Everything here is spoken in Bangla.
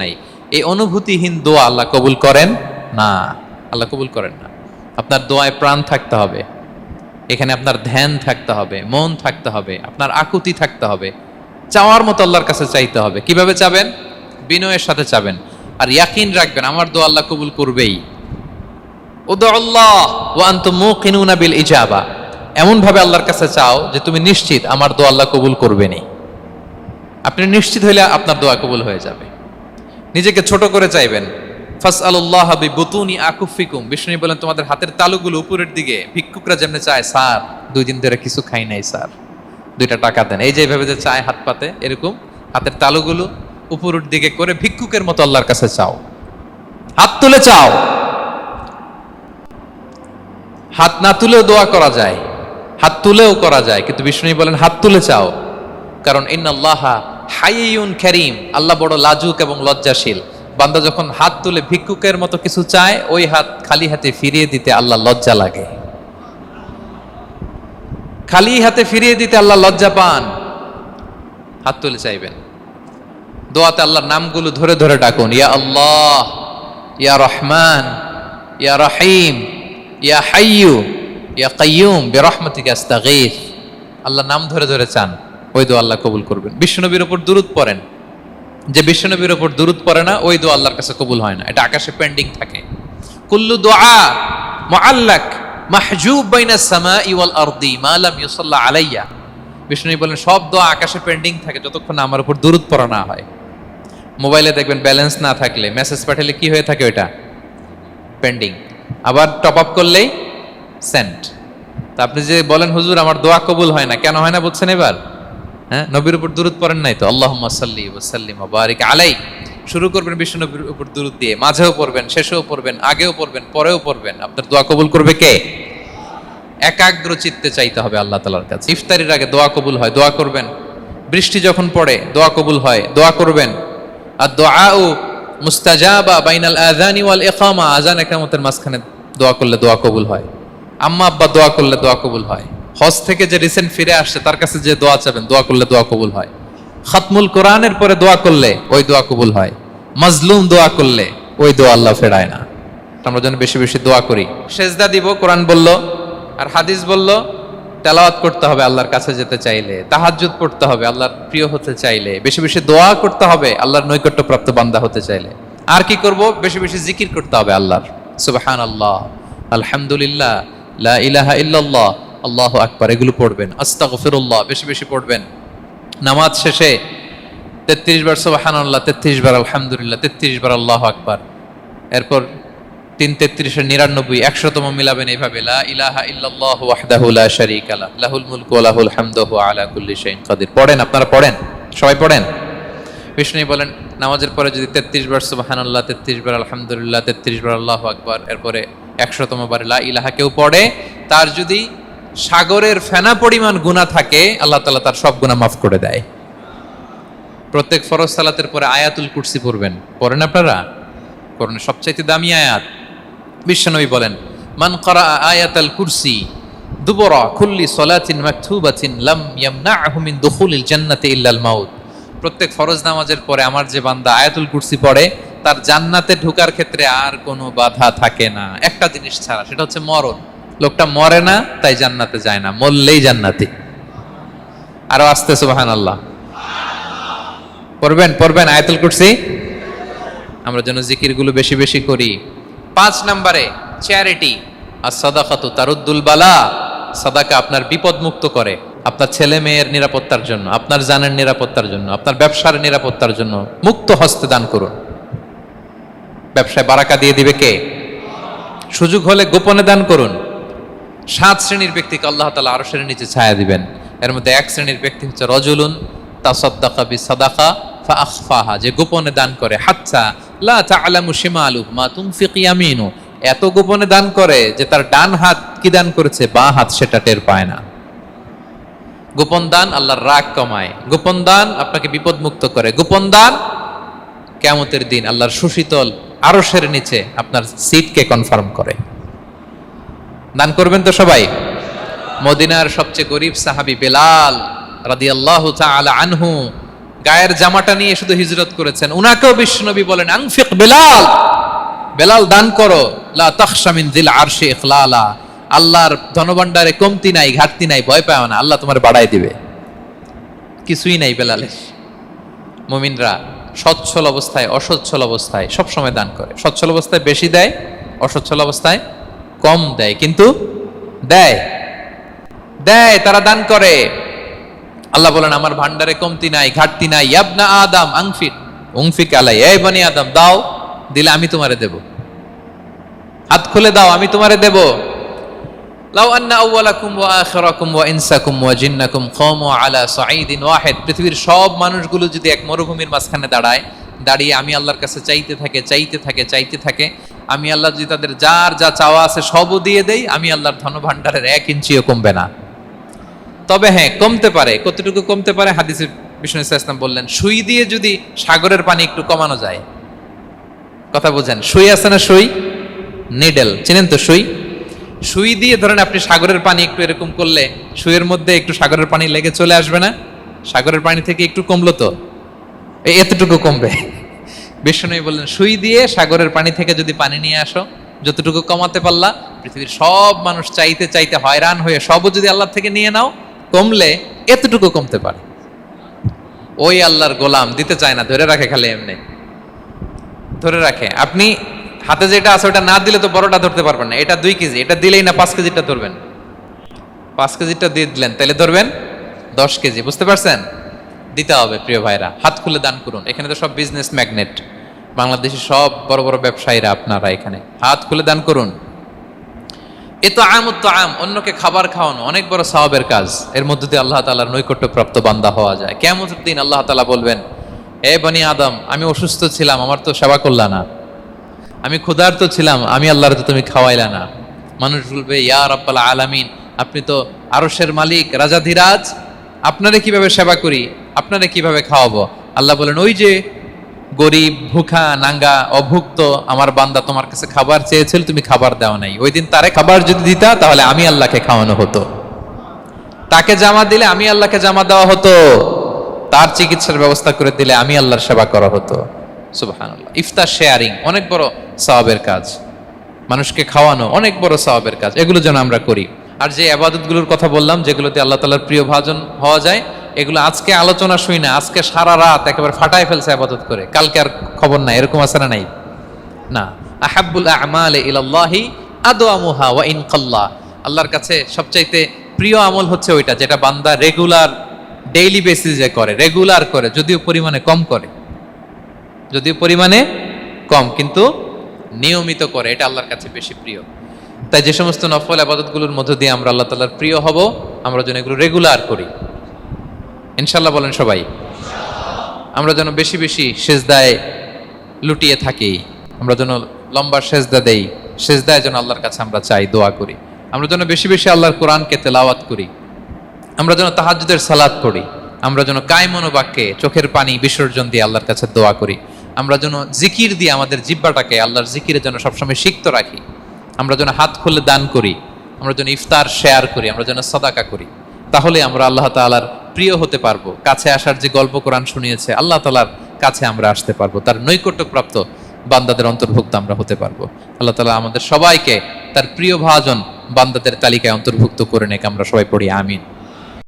নাই, এই অনুভূতিহীন দোয়া আল্লাহ কবুল করেন না। আল্লাহ কবুল করেন না। আপনার দোয়ায় প্রাণ থাকতে হবে, এখানে আপনার ধ্যান থাকতে হবে, মন থাকতে হবে, আপনার আকুতি থাকতে হবে, চাওয়ার মতো আল্লাহর কাছে চাইতে হবে। কিভাবে চাবেন? বিনয়ের সাথে চাবেন, আর ইয়াকিন রাখবেন আমার দোয়া আল্লাহ কবুল করবেই। উদুল্লাহ ওয়া আনতুম মুকিনুনা বিল ইজাবা, এমন ভাবে আল্লাহর কাছে চাও যে তুমি নিশ্চিত আমার দোয়া আল্লাহ কবুল করবেনই। আপনি নিশ্চিত হইলে আপনার দোয়া কবুল হয়ে যাবে। নিজেকে ছোট করে চাইবেন। ফাসআলুল্লাহ বিবুতুনি আকুফিকুম, বিষ্ণু বলেন তোমাদের হাতের তালুগুলো উপরের দিকে, ভিক্ষুকরা যেমনি চায়, স্যার 2 দিন ধরে কিছু খাই নাই স্যার, 2টা টাকা দেন, এই যে এইভাবে যে চায় হাত পাতে, এরকম হাতের তালুগুলো উপরের দিকে করে ভিক্ষুকের মতো আল্লাহর কাছে চাও। হাত তুলে চাও, হাত না তুলেও দোয়া করা যায়, হাত তুলেও করা যায়, কিন্তু বিষ্ণু বলেন হাত তুলে চাও। কারণ ইন্নাল্লাহা হাইয়ুন কারীম, আল্লাহ বড় লাজুক এবং লজ্জাশীল। বান্দা যখন হাত তুলে ভিক্ষুকের মতো কিছু চায়, ওই হাত খালি হাতে ফিরিয়ে দিতে আল্লাহ লজ্জা লাগে, খালি হাতে ফিরিয়ে দিতে আল্লাহ লজ্জা পান। হাত তুলে চাইবেন। দোয়াতে আল্লাহর নামগুলো ধরে ধরে ডাকুন, ইয়া আল্লাহ, ইয়া রহমান, ইয়া রহিম, ইয়া হাইয়ু, ইয়া কাইয়ুম বিরহমাতিকা আস্তাগীথ। আল্লাহর নাম ধরে ধরে চান, ওই দোয়া আল্লাহ কবুল করবেন। বিশ্বনবীর উপর দুরূদ পড়েন, যে বিশ্বনবীর উপর দুরূদ পড়ে না, ওই দোয়া আল্লাহর কাছে কবুল হয় না, এটা আকাশে পেন্ডিং থাকে। কুল্লু দুআ মুআল্লাক মাহজুব বাইনাস সামাই ওয়াল আরদি মা লাম ইউসাল্লা আলাইয়া। বিষ্ণু বলেন সব দোয়া আকাশে পেন্ডিং থাকে যতক্ষণ আমার উপর দুরূদ পড়া না হয়। মোবাইলে দেখবেন ব্যালেন্স না থাকলে মেসেজ পাঠালে কি হয়ে থাকে, ওইটা পেন্ডিং, আবার টপ আপ করলেই সেন্ড। তা আপনি যে বলেন হুজুর আমার দোয়া কবুল হয় না, কেন হয় না বুঝছেন এবার? হ্যাঁ, নবীর উপর দুরূদ পড়েন নাই তো। আল্লাহুম্মা সাল্লি ওয়া সাল্লিম ওয়া বারিক আলাইহি, শুরু করবেন বিশ্ব নবীর উপর দুরূদ দিয়ে, মাঝেও পড়বেন, শেষেও পড়বেন, আগেও পড়বেন, পরেও পড়বেন। আপনার দোয়া কবুল করবে কে? একাগ্র চিত্তে চাইতে হবে আল্লাহ তাআলার কাছে। ইফতারির আগে দোয়া কবুল হয়, দোয়া করবেন। বৃষ্টি যখন পড়ে দোয়া কবুল হয়, দোয়া করবেন। আর দুআউ মুস্তাজাবা বাইনাল আযানি ওয়াল ইকামা, আযান ইকামতের মাঝখানে দোয়া করলে দোয়া কবুল হয়। আম্মা আব্বা দোয়া করলে দোয়া কবুল হয়। হজ থেকে যে রিসেন্ট ফিরে আসছে তার কাছে যে দোয়া চাবেন, দোয়া করলে দোয়া কবুল হয়। খাতমুল কোরআনের পরে দোয়া করলে ওই দোয়া কবুল হয়। মাজলুম দোয়া করলে ওই দোয়া আল্লাহ ফেরায় না। আমরা যেন বেশি বেশি দোয়া করি। সেজদা দিব, কোরআন বলল আর হাদিস বলল তেলাওয়াত করতে হবে আল্লাহর কাছে যেতে চাইলে, তাহাজ্জুদ পড়তে হবে আল্লাহর প্রিয় হতে চাইলে, বেশি বেশি দোয়া করতে হবে আল্লাহর নৈকট্যপ্রাপ্ত বান্দা হতে চাইলে। আর কি করব? বেশি বেশি জিকির করতে হবে আল্লাহর। সুবহানাল্লাহ, আলহামদুলিল্লাহ, লা ইলাহা ইল্লাল্লাহ, আল্লাহু আকবার, এগুলো পড়বেন। আস্তাগফিরুল্লাহ বেশি বেশি পড়বেন। নামাজ শেষে 33 বার সুবহানাল্লাহ, 33 বার আলহামদুলিল্লাহ, 33 বার আল্লাহু আকবার, এরপর 3 33 99 100তম মিলাবেন এইভাবে, লা ইলাহা ইল্লাল্লাহু ওয়াহদাহু লা শারীকা লাহু লাহুল মুলকু ওয়া লাহুল হামদু ওয়া আলা কুল্লি শাইইন কাদির। পড়েন, আপনারা পড়েন, সবাই পড়েন। বিষ্ণু বলেন নামাজের পরে যদি 33 বার সুবহানাল্লাহ, 33 বার আলহামদুলিল্লাহ, 33 বার আল্লাহু আকবার, এরপরে 100তম বার লা ইলাহা কেউ পড়ে, তার যদি সাগরের ফেনা পরিমাণ গুনাহ থাকে আল্লাহ তাআলা তার সব গুনাহ মাফ করে দেয়। প্রত্যেক ফরজ সালাতের পরে আয়াতুল কুরসি পড়বেন। পড়েন আপনারা? কোরআনের সবচাইতে দামি আয়াত। বিশ্বনবী বলেন মান ক্বারা আয়াতাল কুরসি দুবরা কুল্লি সালাতিন মাকতুবাতিন লাম ইয়ামনাহু মিন দুখুলিল জান্নাতি ইল্লাল মাউত। প্রত্যেক ফরজ নামাজের পরে আমার যে বান্দা আয়াতুল কুরসি পড়ে, তার জান্নাতে ঢোকার ক্ষেত্রে আর কোনো বাধা থাকে না, একটা জিনিস ছাড়া, সেটা হচ্ছে মরণ। লোকটা মরে না তাই জান্নাতে যায় না, মরলেই জান্নাতি। আরো আস্তে সুবহানাল্লাহ পড়বেন, পড়বেন আয়াতুল কুরসি। আমরা যেন জিকিরগুলো বেশি বেশি করি। 5 নম্বরে চ্যারিটি, আর সাদাকাতু তারুদ্দুল বালা। সাদাকা আপনার বিপদ মুক্ত করে, আপনার ছেলে মেয়ের নিরাপত্তার জন্য, আপনার জানের নিরাপত্তার জন্য, আপনার ব্যবসার নিরাপত্তার জন্য মুক্ত হস্তে দান করুন। ব্যবসায় বারাকা দিয়ে দিবে কে? সুযোগ হলে গোপনে দান করুন। 7 শ্রেণীর ব্যক্তিকে আল্লাহ তাআলা আরশের নিচে ছায়া দিবেন। এর মধ্যে 1 শ্রেণীর ব্যক্তি হচ্ছে রজুলুন তাসাদ্দাকা বিসাদাকা ফাআখফাহা, যে গোপনে দান করে, হাত্তা লা তা'লামু শিমালুহু মা তুনফিকু ইয়ামিনু, এত গোপনে দান করে যে তার ডান হাত কি দান করেছে বাঁ হাত সেটা টের পায় না। গোপন দান আল্লাহর রাগ কমায়, গোপন দান আপনাকে বিপদ মুক্ত করে, গোপন দান কিয়ামতের দিন আল্লাহর সুশীতল আরশের নিচে আপনার সিটকে কনফার্ম করে। দান করবেন তো সবাই। মদিনার সবচেয়ে গরীব সাহাবী বেলাল রাদিয়াল্লাহু তাআলা আনহু গায়ের জামাটা নিয়ে শুধু হিজরত করেছেন, উনাকেও বিশ্বনবী বলেন আনফিক বেলাল, বেলাল দান করো, লা তাখশা মিন যিল আরশি ইখলালা, আল্লাহর ধনভাণ্ডারে কমতি নাই, ঘাটতি নাই, ভয় পাও না, আল্লাহ তোমার বাড়াই দিবে। কিছুই নাই বেলালের। মুমিনরা সচ্ছল অবস্থায় অসচ্ছল অবস্থায় সবসময় দান করে। সচ্ছল অবস্থায় বেশি দেয়, অসচ্ছল অবস্থায় কম দেয়, কিন্তু দেয় দেয়, তারা দান করে। আল্লাহ বলেন আমার ভান্ডারে কমতি নাই, ঘাটতি নাই। ইয়াবনা আদম আনফিক উনফিক আলাই, এই বনি আদম দাও, দিলে আমি তোমারে দেব। হাত খুলে দাও, আমি তোমারে দেব। লাউ আন্না আউওয়ালাকুম ওয়া আখিরাকুম ওয়া ইনসাকুম ওয়া জিন্নাকুম কামু আলা সাঈদিন ওয়াহিদ, পৃথিবীর সব মানুষগুলো যদি এক মরুভূমির মাঝখানে দাঁড়িয়ে আমি আল্লাহর কাছে চাইতে থাকে, আমি আল্লাহ যদি তাদের যার যা চাওয়া আছে সবও দিয়ে দেই, আমি আল্লাহর ধনভাণ্ডারের 1 ইঞ্চিও কমবে না। তবে হ্যাঁ, কমতে পারে। কতটুকু কমতে পারে? হাদিসে বিষ্ণু ইসলাম বললেন, সুই দিয়ে যদি সাগরের পানি একটু কমানো যায়। কথা বোঝেন? সুই আছে না, সুই, নিডেল, চেনেন তো সুই? সুই দিয়ে ধরেন আপনি সাগরের পানি একটু এরকম করলে সুইয়ের মধ্যে একটু সাগরের পানি লেগে চলে আসবে না? সাগরের পানি থেকে একটু কমলো তো, এতটুকু কমবে। বিষ্ণু বললেন সুই দিয়ে সাগরের পানি থেকে যদি পানি নিয়ে আসো, যতটুকু কমাতে পারলা, পৃথিবীর সব মানুষ চাইতে হয়রান হয়ে সবও যদি আল্লাহ থেকে নিয়ে নাও, কমলে এতটুকু কমতে পারে। ওই আল্লাহর গোলাম দিতে চায় না, ধরে রাখে, খালি এমনি ধরে রাখে। আপনি হাতে যেটা আছে ওটা না দিলে তো বড়টা ধরতে পারবেন না। এটা 2 কেজি, এটা দিলেই না 5 কেজিটা ধরবেন। 5 কেজিটা দিয়ে দিলেন, তাহলে ধরবেন 10 কেজি। বুঝতে পারছেন? দিতে হবে প্রিয় ভাইরা, হাত খুলে দান করুন। এখানে তো সব বিজনেস ম্যাগনেট, বাংলাদেশের সব বড় বড় ব্যবসায়ীরা আপনারা এখানে, হাত খুলে দান করুন। এ তো আম, অন্যকে খাবার খাওয়ানো অনেক বড় সওয়াবের কাজ। এর মধ্যে দিয়ে আল্লাহ তাআলার নৈকট্যপ্রাপ্ত বান্দা হওয়া যায়। কিয়ামতের দিন আল্লাহ তাআলা বলবেন, এ বনি আদম, আমি অসুস্থ ছিলাম, আমার তো সেবা করলা না। আমি ক্ষুধার্ত ছিলাম, আমি আল্লাহর তো তুমি খাওয়াইলা না। মানুষ বলবে, ইয়া রাব্বাল আলামিন, আপনি তো আরশের মালিক, রাজাধিরাজ, আপনারে কিভাবে সেবা করি, আপনারে কিভাবে খাওয়াবো? আল্লাহ বলেন, ওই যে গরিব, ভুখা, নাঙ্গা, অভুক্ত আমার বান্দা তোমার কাছে খাবার চেয়েছিল, তুমি খাবার দাও নাই। ওই দিন তারে খাবার যদি দিতা, তাহলে আমি আল্লাহকে খাওয়ানো হতো। তাকে জামা দিলে আমি আল্লাহকে জামা দেওয়া হতো। তার চিকিৎসার ব্যবস্থা করে দিলে আমি আল্লাহর সেবা করা হতো। সুবহানাল্লাহ। ইফতার শেয়ারিং অনেক বড় সওয়াবের কাজ, মানুষকে খাওয়ানো অনেক বড় সওয়াবের কাজ। এগুলো যেন আমরা করি। আর যে ইবাদতগুলোর কথা বললাম, যেগুলোতে আল্লাহ তাআলার প্রিয় ভাজন হওয়া যায়, এগুলো আজকে আলোচনা শুই না, আজকে সারা রাত একেবারে ফাটায় ফেলছে ইবাদত করে, কালকে আর খবর নাই, এরকম আছে না? নাই না। আহাব্বুল আ'মালি ইলাল্লাহি আদওয়ামুহা ওয়া ইন কাল্লা, আল্লাহর কাছে সবচাইতে প্রিয় আমল হচ্ছে ওইটা যেটা বান্দা রেগুলার, ডেইলি বেসিসে করে, রেগুলার করে, যদিও পরিমাণে কম, কিন্তু নিয়মিত করে, এটা আল্লাহর কাছে বেশি প্রিয়। তাই যে সমস্ত নফল ইবাদতগুলোর মধ্য দিয়ে আমরা আল্লাহ তাআলার প্রিয় হব, আমরা যেন এগুলো রেগুলার করি, ইনশাআল্লাহ বলেন সবাই। আমরা যেন বেশি বেশি সেজদায় লুটিয়ে থাকি, আমরা যেন লম্বা সেজদা দেই, সেজদায় যেন আল্লাহর কাছে আমরা চাই, দোয়া করি। আমরা যেন বেশি বেশি আল্লাহর কোরআনকে তেলাওয়াত করি, আমরা যেন তাহাজ্জুদের সালাত পড়ি, আমরা যেন কায়মন বাক্যে চোখের পানি বিসর্জন দিয়ে আল্লাহর কাছে দোয়া করি, আমরা যেন জিকির দিয়ে আমাদের জিহ্বাটাকে আল্লাহর জিকিরে যেন সবসময় সিক্ত রাখি, আমরা যেন হাত খুলে দান করি, আমরা যেন ইফতার শেয়ার করি, আমরা যেন সাদাকা করি। তাহলে আমরা আল্লাহ তাআলার প্রিয় হতে পারবো। কাছে আসার যে গল্প কোরআন শুনিয়েছে, আল্লাহ তাআলার কাছে আমরা আসতে পারবো, তার নৈকট্যপ্রাপ্ত বান্দাদের অন্তর্ভুক্ত আমরা হতে পারবো। আল্লাহ তাআলা আমাদের সবাইকে তার প্রিয় ভাজন বান্দাদের তালিকায় অন্তর্ভুক্ত করে নেক। আমরা সবাই পড়ি আমিন।